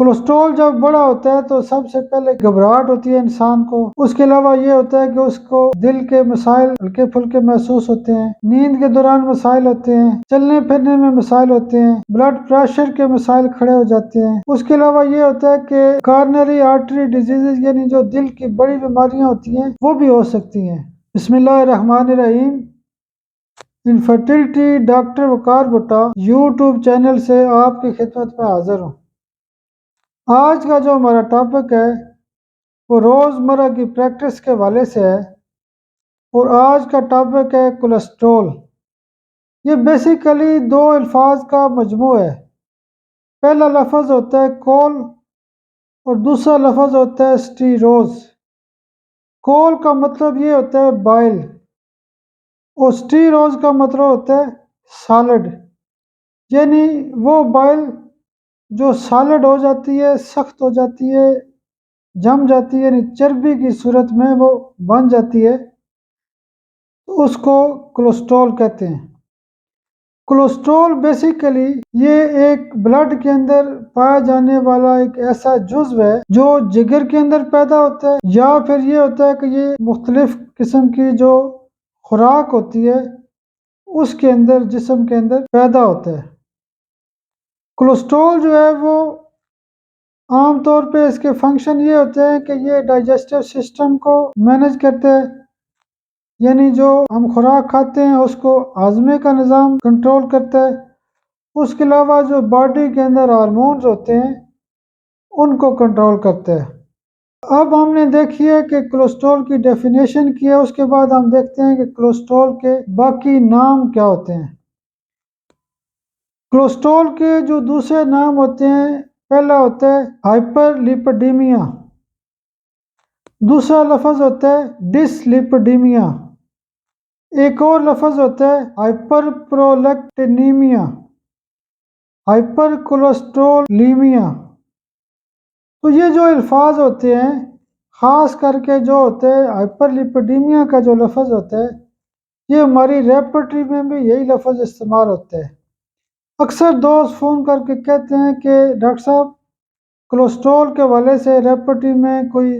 Cholesterol जब बड़ा होता है तो सबसे पहले घबराहट होती है इंसान को। उसके अलावा ये होता है कि उसको दिल के मसाइल हल्के फुल्के महसूस होते हैं, नींद के दौरान मसाइल होते हैं, चलने फिरने में मसाइल होते हैं, ब्लड प्रेशर के मसाइल खड़े हो जाते हैं। उसके अलावा ये होता है कि कॉर्नरी आर्टरी डिजीजेज यानी जो दिल की बड़ी बीमारियां होती हैं वो भी हो सकती हैं। बिस्मिल्लाहिर्रहमानिर्रहीम। इनफर्टिलिटी डॉक्टर वकार भुट्टा यूट्यूब चैनल से आपकी खिदमत में हाजिर हूँ। आज का जो हमारा टॉपिक है वो रोज़मर्रा की प्रैक्टिस के हवाले से है और आज का टॉपिक है कोलेस्ट्रॉल। ये बेसिकली दो अल्फाज का मजमू है। पहला लफ्ज़ होता है कोल और दूसरा लफ्ज़ होता है स्टीरोज। कोल का मतलब ये होता है बाइल और स्टीरोज का मतलब होता है सॉलिड, यानी वो बाइल जो सॉलिड हो जाती है, सख्त हो जाती है, जम जाती है, यानी चर्बी की सूरत में वो बन जाती है, तो उसको कोलेस्ट्रॉल कहते हैं। कोलेस्ट्रॉल बेसिकली ये एक ब्लड के अंदर पाया जाने वाला एक ऐसा जुज़्व है जो जिगर के अंदर पैदा होता है, या फिर ये होता है कि ये मुख्तलिफ किस्म की जो खुराक होती है उसके अंदर जिस्म के अंदर पैदा होता है। कोलेस्ट्रॉल जो है वो आम तौर पे इसके फंक्शन ये होते हैं कि ये डाइजेस्टिव सिस्टम को मैनेज करते हैं, यानी जो हम खुराक खाते हैं उसको हाजमे का निज़ाम कंट्रोल करता है। उसके अलावा जो बॉडी के अंदर हार्मोन्स होते हैं उनको कंट्रोल करता है। अब हमने देखी है कि कोलेस्ट्रॉल की डेफिनेशन की है, उसके बाद हम देखते हैं कि कोलेस्ट्रॉल के बाकी नाम क्या होते हैं। कोलेस्ट्रॉल के जो दूसरे नाम होते हैं, पहला होता है हाइपरलिपिडेमिया, दूसरा लफ्ज़ होता है डिसलिपिडेमिया, एक और लफ्ज़ होता है हाइपरप्रोलेक्टिनेमिया, हाइपर कोलेस्ट्रोलीमिया। तो ये जो अल्फाज होते हैं, ख़ास करके जो होते हैं हाइपरलिपिडेमिया का जो लफ्ज़ होता है, ये हमारी रेपर्टरी में भी यही लफ्ज़ इस्तेमाल होता है। अक्सर दोस्त फ़ोन करके कहते हैं कि डॉक्टर साहब कोलेस्ट्रॉल के हवाले से रेपर्टरी में कोई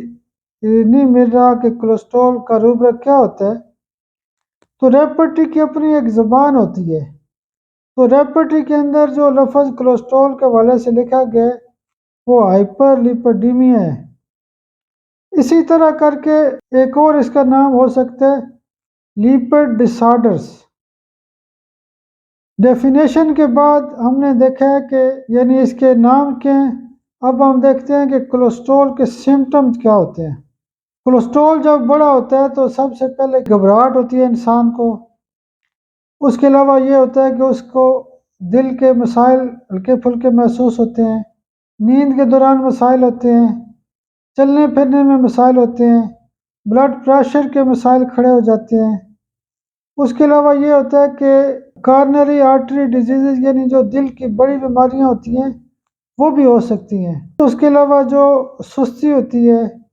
नहीं मिल रहा कि कोलेस्ट्रॉल का रूब्रिक क्या होता है। तो रेपर्टरी की अपनी एक ज़बान होती है, तो रेपर्टरी के अंदर जो लफ्ज़ कोलेस्ट्रॉल के हवाले से लिखा गया है वो हाइपरलिपिडेमिया है। इसी तरह करके एक और इसका नाम हो सकता है लिपिड डिसऑर्डर्स। डेफिनेशन के बाद हमने देखा है कि यानी इसके नाम क्या हैं। अब हम देखते हैं कि कोलेस्ट्रॉल के सिम्टम्स क्या होते हैं। कोलेस्ट्रॉल जब बड़ा होता है तो सबसे पहले घबराहट होती है इंसान को। उसके अलावा ये होता है कि उसको दिल के मसाइल हल्के फुल्के महसूस होते हैं, नींद के दौरान मसाइल होते हैं, चलने फिरने में मसाइल होते हैं, ब्लड प्रेशर के मसाइल खड़े हो जाते हैं। उसके अलावा ये होता है कि कॉर्नरी आर्टरी डिजीज़ यानी जो दिल की बड़ी बीमारियां होती हैं वो भी हो सकती हैं। उसके अलावा जो सुस्ती होती है,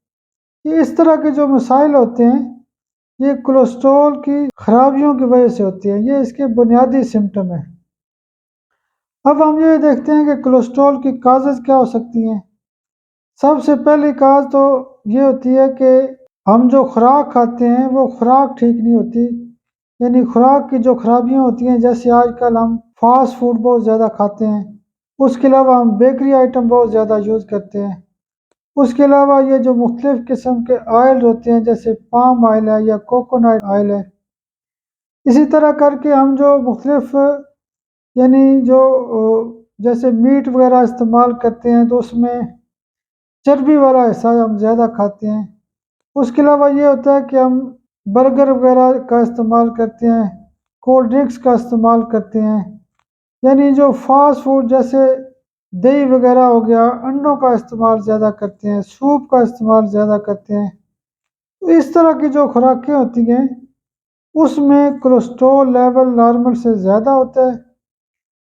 ये इस तरह के जो मसाइल होते हैं ये कोलेस्ट्रॉल की खराबियों की वजह से होती है। ये इसके बुनियादी सिम्टम है। अब हम ये देखते हैं कि कोलेस्ट्रॉल की काजेज़ क्या हो सकती हैं। सबसे पहली काज तो ये होती है कि हम जो खुराक खाते हैं वो खुराक ठीक नहीं होती, यानी खुराक की जो खराबियाँ होती हैं, जैसे आजकल हम फास्ट फूड बहुत ज़्यादा खाते हैं, उसके अलावा हम बेकरी आइटम बहुत ज़्यादा यूज़ करते हैं, उसके अलावा ये जो मुख्तलिफ़ किस्म के ऑयल होते हैं जैसे पाम ऑयल है या कोकोनट ऑयल है, इसी तरह करके हम जो मुख्तलिफ़ यानी जो जैसे मीट वगैरह इस्तेमाल करते हैं तो उसमें चर्बी वाला हिस्सा हम ज़्यादा खाते हैं। उसके अलावा ये होता है कि हम बर्गर वगैरह का इस्तेमाल करते हैं, कोल्ड ड्रिंक्स का इस्तेमाल करते हैं, यानी जो फास्ट फूड जैसे दही वगैरह हो गया, अंडों का इस्तेमाल ज़्यादा करते हैं, सूप का इस्तेमाल ज़्यादा करते हैं। तो इस तरह की जो खुराकें होती हैं उसमें कोलेस्ट्रॉल लेवल नॉर्मल से ज़्यादा होता है,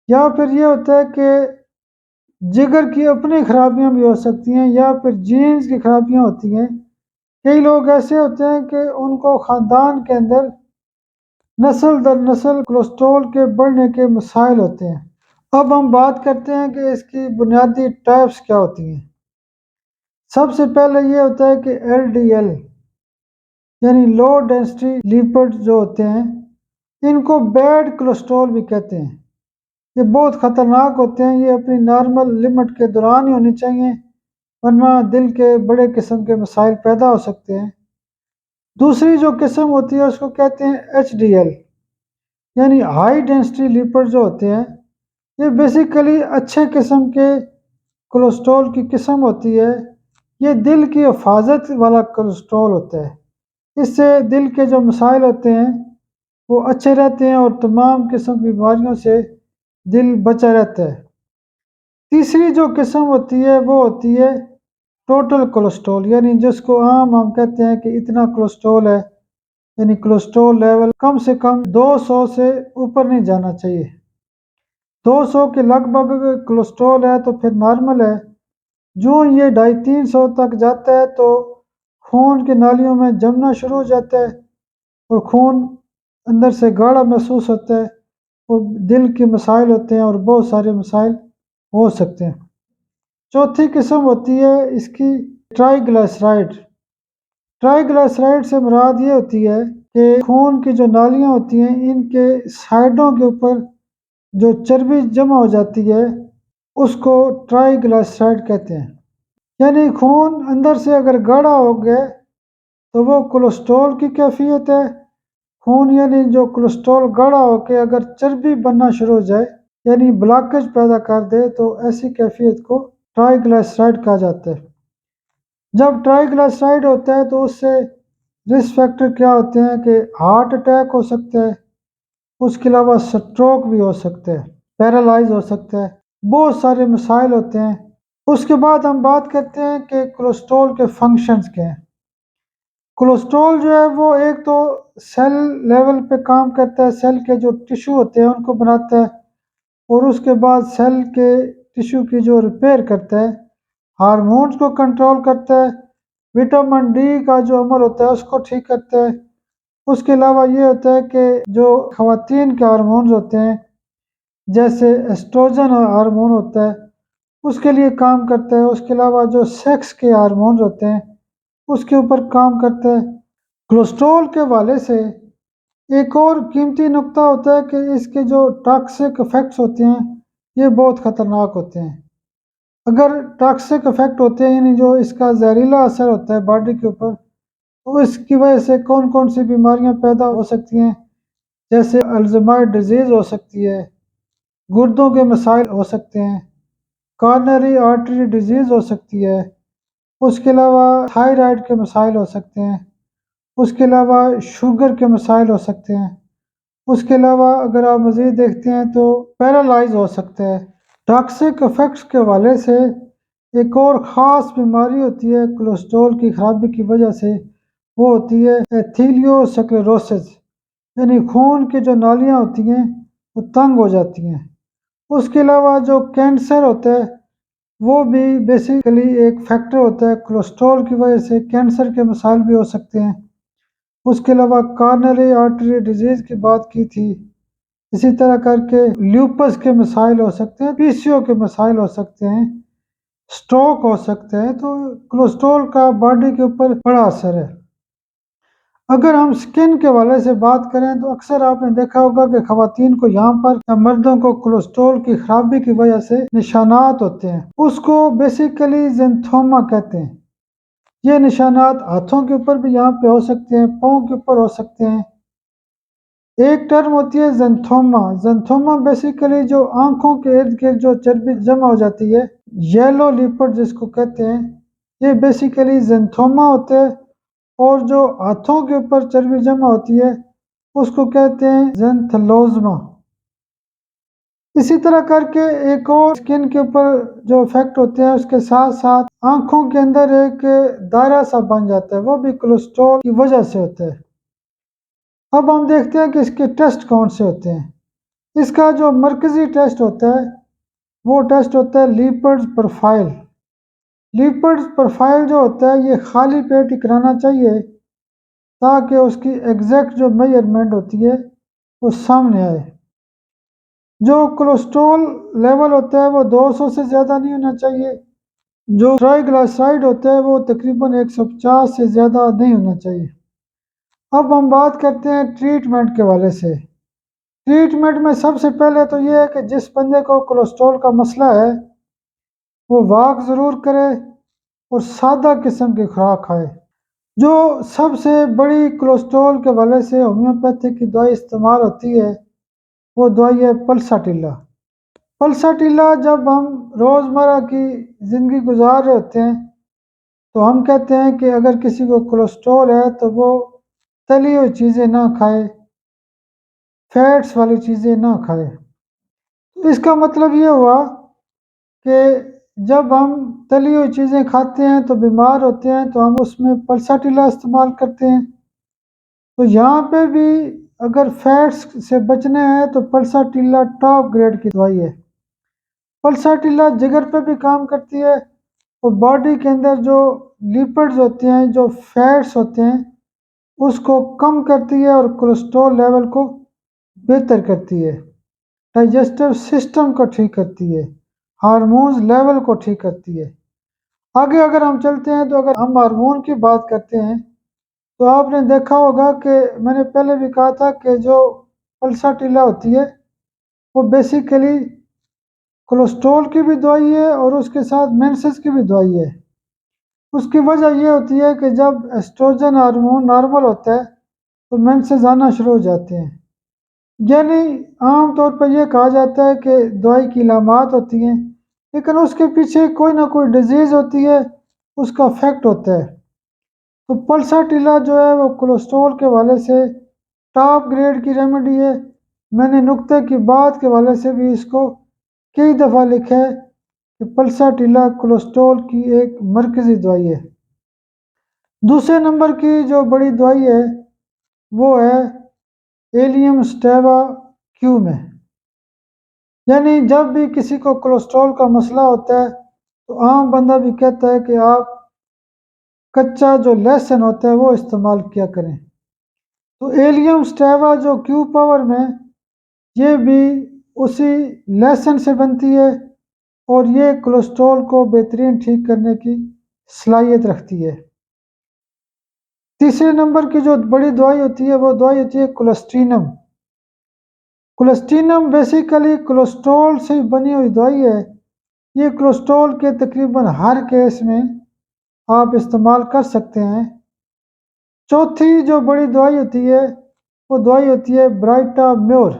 या फिर ये होता है कि जिगर की अपनी खराबियां भी हो सकती हैं, या फिर जीन्स की खराबियां होती हैं। कई लोग ऐसे होते हैं कि उनको ख़ानदान के अंदर नस्ल दर नस्ल कोलेस्ट्रॉल के बढ़ने के मसाइल होते हैं। अब हम बात करते हैं कि इसकी बुनियादी टाइप्स क्या होती हैं। सबसे पहले ये होता है कि LDL यानी लो डेंसिटी लिपिड जो होते हैं, इनको बैड कोलेस्ट्रॉल भी कहते हैं। ये बहुत ख़तरनाक होते हैं, ये अपनी नॉर्मल लिमिट के दौरान ही होनी चाहिए, वरना दिल के बड़े किस्म के मसाइल पैदा हो सकते हैं। दूसरी जो किस्म होती है उसको कहते हैं HDL यानी हाई डेंसिटी लिपिड जो होते हैं, ये बेसिकली अच्छे किस्म के कोलेस्ट्रॉल की किस्म होती है। ये दिल की हिफाजत वाला कोलेस्ट्रॉल होता है। इससे दिल के जो मसाइल होते हैं वो अच्छे रहते हैं और तमाम किस्म की बीमारियों से दिल बचा रहता है। तीसरी जो किस्म होती है वो होती है टोटल कोलेस्ट्रॉल यानी जिसको आम हम कहते हैं कि इतना कोलेस्ट्रॉल है, यानी कोलेस्ट्रॉल लेवल कम से कम 200 से ऊपर नहीं जाना चाहिए। 200 के लगभग अगर कोलेस्ट्रॉल है तो फिर नॉर्मल है। जो ये 250-300 तक जाता है तो खून की नालियों में जमना शुरू हो जाता है और खून अंदर से गाढ़ा महसूस होता है और दिल के मसाइल होते हैं और बहुत सारे मसाइल हो सकते हैं। चौथी किस्म होती है इसकी ट्राइग्लिसराइड। ट्राइग्लिसराइड से मुराद ये होती है कि खून की जो नालियाँ होती हैं इनके साइडों के ऊपर जो चर्बी जमा हो जाती है उसको ट्राइग्लिसराइड कहते हैं। यानी खून अंदर से अगर गाढ़ा हो गया तो वो कोलेस्ट्रॉल की कैफियत है। खून यानी जो कोलेस्ट्रॉल गाढ़ा होकर अगर चर्बी बनना शुरू हो जाए यानी ब्लॉकेज पैदा कर दे तो ऐसी कैफियत को ट्राइग्लिसराइड कहा जाता है। जब ट्राइग्लिसराइड होता है तो उससे रिस्क फैक्टर क्या होते हैं कि हार्ट अटैक हो सकता है, उसके अलावा स्ट्रोक भी हो सकता है, पैरालाइज हो सकता है, बहुत सारे मसाइल होते हैं। उसके बाद हम बात करते हैं कि कोलेस्ट्रॉल के फंक्शंस क्या हैं। कोलेस्ट्रॉल जो है वो एक तो सेल लेवल पे काम करता है, सेल के जो टिश्यू होते हैं उनको बनाता है और उसके बाद सेल के टिश्यू की जो रिपेयर करता है, हार्मोन्स को कंट्रोल करता है, विटामिन डी का जो अमल होता है उसको ठीक करता है। उसके अलावा ये होता है कि जो ख़वातीन के हार्मोन्स होते हैं जैसे एस्ट्रोजन हार्मोन होता है उसके लिए काम करता है। उसके अलावा जो सेक्स के हार्मोन्स होते हैं उसके ऊपर काम करता है। कोलेस्ट्रॉल के हवाले से एक और कीमती नुक्ता होता है कि इसके जो टॉक्सिक इफ़ेक्ट्स होते हैं ये बहुत ख़तरनाक होते हैं। अगर टॉक्सिक इफ़ेक्ट होते हैं यानी जो इसका जहरीला असर होता है बॉडी के ऊपर, तो इसकी वजह से कौन कौन सी बीमारियां पैदा हो सकती हैं, जैसे अल्ज़ाइमर डिजीज़ हो सकती है, गुर्दों के मसाइल हो सकते हैं, कॉर्नरी आर्टरी डिजीज़ हो सकती है, उसके अलावा थायराइड के मसाइल हो सकते हैं, उसके अलावा शुगर के मसाइल हो सकते हैं, उसके अलावा अगर आप मज़ीद देखते हैं तो पैरालाइज हो सकता है। टॉक्सिक इफ़ेक्ट्स के हवाले से एक और ख़ास बीमारी होती है कोलेस्ट्रॉल की ख़राबी की वजह से, वो होती है एथीलियोस्क्लेरोसिस यानी खून की जो नालियाँ होती हैं वो तंग हो जाती हैं। उसके अलावा जो कैंसर होता है वो भी बेसिकली एक फैक्टर होता है, कोलेस्ट्रॉल की वजह से कैंसर के मसाइल भी हो सकते हैं। उसके अलावा कॉर्नरी आर्टरी डिजीज़ की बात की थी, इसी तरह करके ल्यूपस के मसाइल हो सकते हैं, पीसीओ के मसाइल हो सकते हैं, स्ट्रोक हो सकते हैं। तो कोलेस्ट्रॉल का बॉडी के ऊपर बड़ा असर है। अगर हम स्किन के हवाले से बात करें तो अक्सर आपने देखा होगा कि ख़वातीन को यहाँ पर या मर्दों को कोलेस्ट्रॉल की ख़राबी की वजह से निशानात होते हैं, उसको बेसिकली ज़ैंथोमा कहते हैं। ये निशानात हाथों के ऊपर भी यहाँ पे हो सकते हैं, पाँव के ऊपर हो सकते हैं। एक टर्म होती है ज़ैंथोमा। ज़ैंथोमा बेसिकली जो आँखों के इर्द-गिर्द जो चर्बी जमा हो जाती है, येलो लिपिड जिसको कहते हैं, ये बेसिकली ज़ैंथोमा होते हैं और जो हाथों के ऊपर चर्बी जमा होती है, उसको कहते हैं ज़ैंथलोज़मा। इसी तरह करके एक और स्किन के ऊपर जो इफ़ेक्ट होते हैं उसके साथ-साथ आँखों के अंदर एक दायरा सा बन जाता है, वो भी कोलेस्ट्रॉल की वजह से होता है। अब हम देखते हैं कि इसके टेस्ट कौन से होते हैं। इसका जो मरकज़ी टेस्ट होता है वो टेस्ट होता है लिपिड्स प्रोफाइल। लिपिड्स प्रोफाइल जो होता है ये खाली पेट ही कराना चाहिए ताकि उसकी एग्जैक्ट जो मेजरमेंट होती है वो सामने आए। जो कोलेस्ट्रॉल लेवल होता है वो 200 से ज़्यादा नहीं होना चाहिए। जो ट्राइग्लिसराइड होता है वो तकरीबन 150 से ज़्यादा नहीं होना चाहिए। अब हम बात करते हैं ट्रीटमेंट के हवाले से। ट्रीटमेंट में सबसे पहले तो ये है कि जिस बंदे को कोलेस्ट्रॉल का मसला है वो वॉक ज़रूर करे और सादा किस्म की खुराक खाए। जो सबसे बड़ी कोलेस्ट्रॉल के हवाले से होम्योपैथिक की दवाई इस्तेमाल होती है वो दवाई है पल्साटिला। पल्साटिला जब हम रोज़मर्रा की ज़िंदगी गुजार रहे होते हैं तो हम कहते हैं कि अगर किसी को कोलेस्ट्रॉल है तो वो तली हुई चीज़ें ना खाए, फैट्स वाली चीज़ें ना खाए। तो इसका मतलब ये हुआ कि जब हम तली हुई चीज़ें खाते हैं तो बीमार होते हैं तो हम उसमें पल्साटिला इस्तेमाल करते हैं। तो यहाँ पे भी अगर फैट्स से बचने हैं तो पल्साटिला टॉप ग्रेड की दवाई है। पल्साटिला जिगर पे भी काम करती है और बॉडी के अंदर जो लिपिड्स होते हैं, जो फैट्स होते हैं, उसको कम करती है और कोलेस्ट्रॉल लेवल को बेहतर करती है, डाइजेस्टिव सिस्टम को ठीक करती है, हार्मोन्स लेवल को ठीक करती है। आगे अगर हम चलते हैं तो अगर हम हार्मोन की बात करते हैं तो आपने देखा होगा कि मैंने पहले भी कहा था कि जो पल्साटिला होती है वो बेसिकली कोलेस्ट्रॉल की भी दवाई है और उसके साथ मेंसेस की भी दवाई है। उसकी वजह ये होती है कि जब एस्ट्रोजन हार्मोन नॉर्मल होता है तो मेंसेस आना शुरू हो जाते हैं। यानी आम तौर पर यह कहा जाता है कि दवाई की इलामात होती हैं लेकिन उसके पीछे कोई ना कोई डिजीज़ होती है, उसका इफेक्ट होता है। तो पल्साटिला जो है वो कोलेस्ट्रॉल के हवाले से टॉप ग्रेड की रेमेडी है। मैंने नुक्ते की बात के हवाले से भी इसको कई दफ़ा लिखा है कि पल्साटिला कोलेस्ट्रॉल की एक मरकज़ी दवाई है। दूसरे नंबर की जो बड़ी दवाई है वो है एलियम स्टेवा क्यूम है। यानी जब भी किसी को कोलेस्ट्रॉल का मसला होता है तो आम बंदा भी कहता है कि आप कच्चा जो लहसुन होता है वो इस्तेमाल किया करें। तो एलियम स्टेवा जो क्यू पावर में ये भी उसी लहसुन से बनती है और ये कोलेस्ट्रॉल को बेहतरीन ठीक करने की सलाहियत रखती है। तीसरे नंबर की जो बड़ी दवाई होती है वो दवाई होती है कोलेस्ट्रीनम। कोलेस्ट्रीनम बेसिकली कोलेस्ट्रॉल से बनी हुई दवाई है। ये कोलेस्ट्रॉल के तकरीबन हर केस में आप इस्तेमाल कर सकते हैं। चौथी जो बड़ी दवाई होती है वो दवाई होती है ब्राइटाम्योर।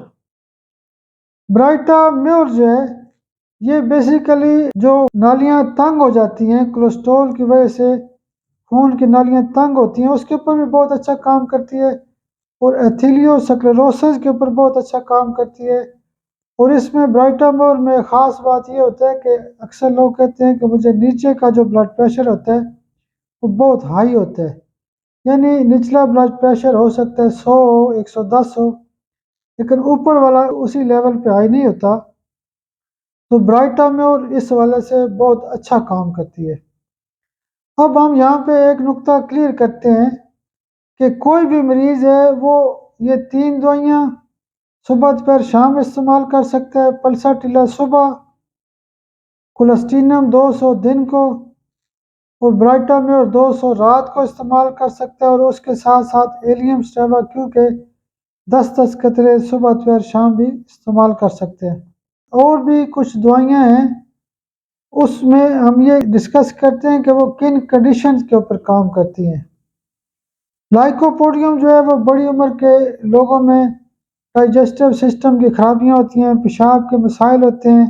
ब्राइटाम्योर जो है ये बेसिकली जो नालियाँ तंग हो जाती हैं कोलेस्ट्रॉल की वजह से, खून की नालियाँ तंग होती हैं, उसके ऊपर भी बहुत अच्छा काम करती है और एथीलियोस्क्लेरोसिस के ऊपर बहुत अच्छा काम करती है। और इसमें ब्राइटामोर में ख़ास बात ये होता है कि अक्सर लोग कहते हैं कि मुझे नीचे का जो ब्लड प्रेशर होता है वो बहुत हाई होता है। यानी निचला ब्लड प्रेशर हो सकता है 100 हो, 110 हो, लेकिन ऊपर वाला उसी लेवल पे हाई नहीं होता। तो ब्राइटाम्योर इस हवाले से बहुत अच्छा काम करती है। अब हम यहाँ पे एक नुक्ता क्लियर करते हैं कि कोई भी मरीज़ है वो ये 3 दवाइयाँ सुबह दोपहर शाम इस्तेमाल कर सकता है। पल्साटिला सुबह, कोलेस्ट्रीनम 200 दिन को और ब्राइटाम्योर 200 रात को इस्तेमाल कर सकता है और उसके साथ साथ एलियम स्टेवा क्यू के 10-10 कतरे सुबह दोपहर शाम भी इस्तेमाल कर सकते हैं। और भी कुछ दवाइयाँ हैं उसमें हम ये डिस्कस करते हैं कि वो किन कंडीशंस के ऊपर काम करती हैं। लाइकोपोडियम जो है वो बड़ी उम्र के लोगों में डाइजेस्टिव सिस्टम की खराबियाँ होती हैं, पेशाब के मसाइल होते हैं,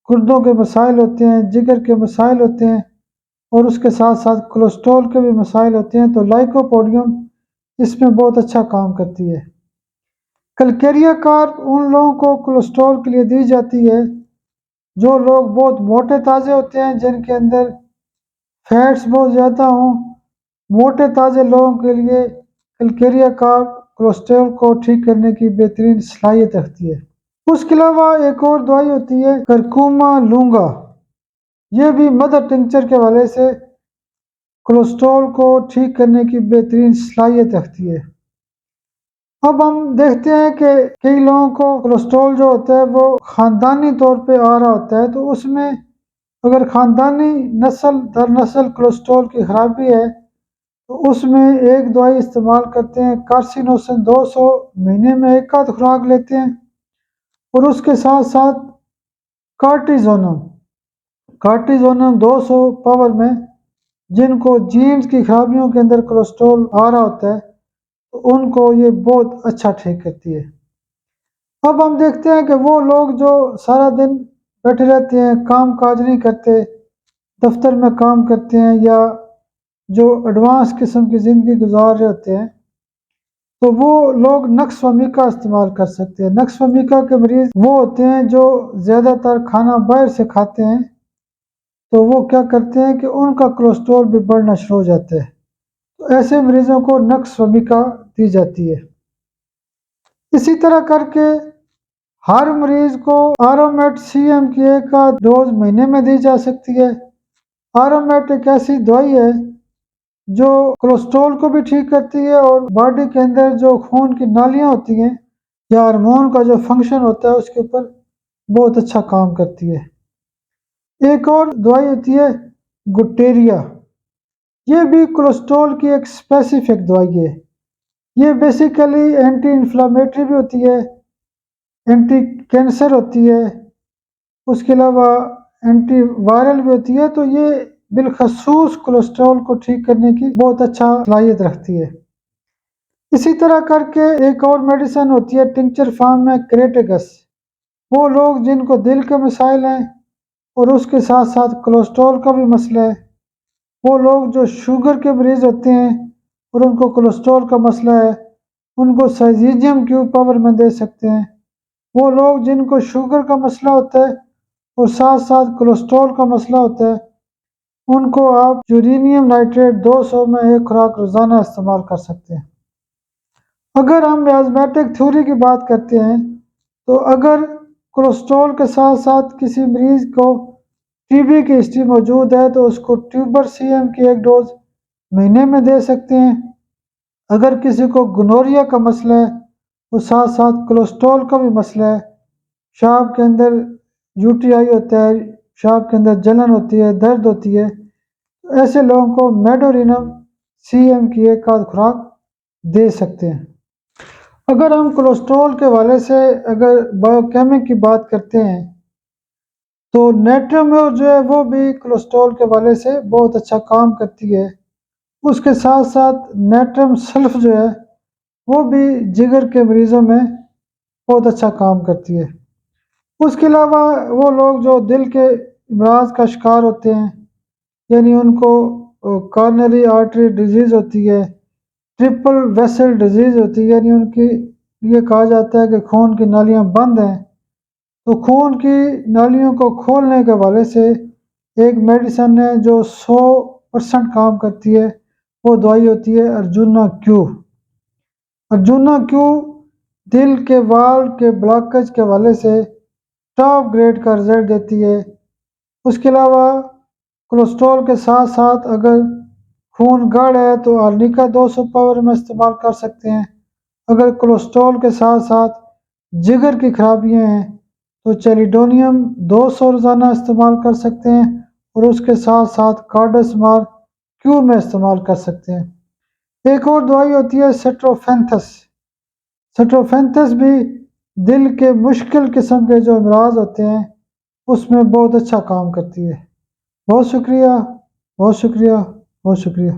गुर्दों के मसाइल होते हैं, जिगर के मसाइल होते हैं और उसके साथ साथ कोलेस्ट्रॉल के भी मसाइल होते हैं। तो लाइकोपोडियम इसमें बहुत अच्छा काम करती है। कलकेरिया कार्ब उन लोगों को कोलेस्ट्रॉल के लिए दी जाती है जो लोग बहुत मोटे ताज़े होते हैं, जिनके अंदर फैट्स बहुत ज़्यादा हों। मोटे ताज़े लोगों के लिए कलकेरिया कार्ब कोलेस्ट्रॉल को ठीक करने की बेहतरीन सलाहियत रखती है। उसके अलावा एक और दवाई होती है करकुमा लूंगा। ये भी मदर टिंचर के हवाले से कोलेस्ट्रॉल को ठीक करने की बेहतरीन सलाहियत रखती है। अब हम देखते हैं कि कई लोगों को कोलेस्ट्रॉल जो होता है वो ख़ानदानी तौर पे आ रहा होता है, तो उसमें अगर ख़ानदानी नस्ल दर नस्ल कोलेस्ट्रॉल की ख़राबी है तो उसमें एक दवाई इस्तेमाल करते हैं कार्सिनोसिन 200, महीने में एक आध खुराक लेते हैं। और उसके साथ साथ कार्टिजोनम कार्टिजोनम 200 पावर में, जिनको जीन्स की खराबियों के अंदर कोलेस्ट्रॉल आ रहा होता है तो उनको ये बहुत अच्छा ठीक करती है। अब हम देखते हैं कि वो लोग जो सारा दिन बैठे रहते हैं, काम काज नहीं करते, दफ्तर में काम करते हैं या जो एडवांस किस्म की ज़िंदगी गुजार रहे होते हैं, तो वो लोग नक्स वमीका इस्तेमाल कर सकते हैं। नक्स वमीका के मरीज़ वो होते हैं जो ज़्यादातर खाना बाहर से खाते हैं, तो वो क्या करते हैं कि उनका कोलेस्ट्रॉल भी बढ़ना शुरू हो जाता है, तो ऐसे मरीज़ों को नक्स वमीका दी जाती है। इसी तरह करके हर मरीज़ को आरामेट सीएम की एक आध डोज महीने में दी जा सकती है। आरामेट एक ऐसी दवाई है जो कोलेस्ट्रॉल को भी ठीक करती है और बॉडी के अंदर जो खून की नालियाँ होती हैं या हार्मोन का जो फंक्शन होता है उसके ऊपर बहुत अच्छा काम करती है। एक और दवाई होती है गुटेरिया, ये भी कोलेस्ट्रॉल की एक स्पेसिफिक दवाई है। ये बेसिकली एंटी इन्फ्लामेटरी भी होती है, एंटी कैंसर होती है, उसके अलावा एंटी वायरल भी होती है, तो ये बिलखसूस कोलेस्ट्रॉल को ठीक करने की बहुत अच्छा सलाहियत रखती है। इसी तरह करके एक और मेडिसिन होती है टिंचर फॉर्म में क्रेटेगस, वो लोग जिनको दिल के मसाइल हैं और उसके साथ साथ कोलेस्ट्रॉल का भी मसला है, वो लोग जो शुगर के मरीज़ होते हैं और उनको कोलेस्ट्रॉल का मसला है, उनको साइजीजियम क्यूब पावर में दे सकते हैं। वो लोग जिनको शुगर का मसला होता है और साथ साथ कोलेस्ट्रॉल का मसला होता है, उनको आप यूरेनियम नाइट्रेट 200 में एक खुराक रोज़ाना इस्तेमाल कर सकते हैं। अगर हम मियाज़मेटिक थ्योरी की बात करते हैं, तो अगर कोलेस्ट्रॉल के साथ साथ किसी मरीज़ को टीबी की हिस्ट्री मौजूद है तो उसको ट्यूबर सीएम की एक डोज महीने में दे सकते हैं। अगर किसी को गोनोरिया का मसला है और साथ साथ कोलेस्ट्रॉल का भी मसला है, पेशाब के अंदर यूटीआई होता है, पेशाब के अंदर जलन होती है, दर्द होती है, तो ऐसे लोगों को मेडोरिनम सीएम की एक आध खुराक दे सकते हैं। अगर हम कोलेस्ट्रॉल के हवाले से अगर बायोकेमिक की बात करते हैं, तो नेट्रोम्योर जो है वो भी कोलेस्ट्रॉल के हवाले से बहुत अच्छा काम करती है। उसके साथ साथ नेट्रम सल्फ जो है वो भी जिगर के मरीज़ों में बहुत अच्छा काम करती है। उसके अलावा वो लोग जो दिल के अमराज का शिकार होते हैं, यानी उनको कॉर्नरी आर्टरी डिजीज़ होती है, ट्रिपल वेसल डिजीज़ होती है, यानी उनकी ये कहा जाता है कि खून की नालियाँ बंद हैं, तो खून की नालियों को खोलने के हवाले से एक मेडिसिन है जो 100% काम करती है, वो दवाई होती है अर्जुना क्यू। अर्जुना क्यू दिल के वाल्व के ब्लॉकेज के हवाले से टॉप ग्रेड का रिजल्ट देती है। उसके अलावा कोलेस्ट्रॉल के साथ साथ अगर खून गाढ़ा है तो आर्निका 200 पावर में इस्तेमाल कर सकते हैं। अगर कोलेस्ट्रॉल के साथ साथ जिगर की खराबियाँ हैं तो चेलिडोनियम 200 रोज़ाना इस्तेमाल कर सकते हैं और उसके साथ साथ कार्डासमाल क्यू में इस्तेमाल कर सकते हैं। एक और दवाई होती है सेट्रोफेंथस। सेट्रोफेंथस भी दिल के मुश्किल किस्म के जो अमराज होते हैं उसमें बहुत अच्छा काम करती है। बहुत शुक्रिया, बहुत शुक्रिया, बहुत शुक्रिया।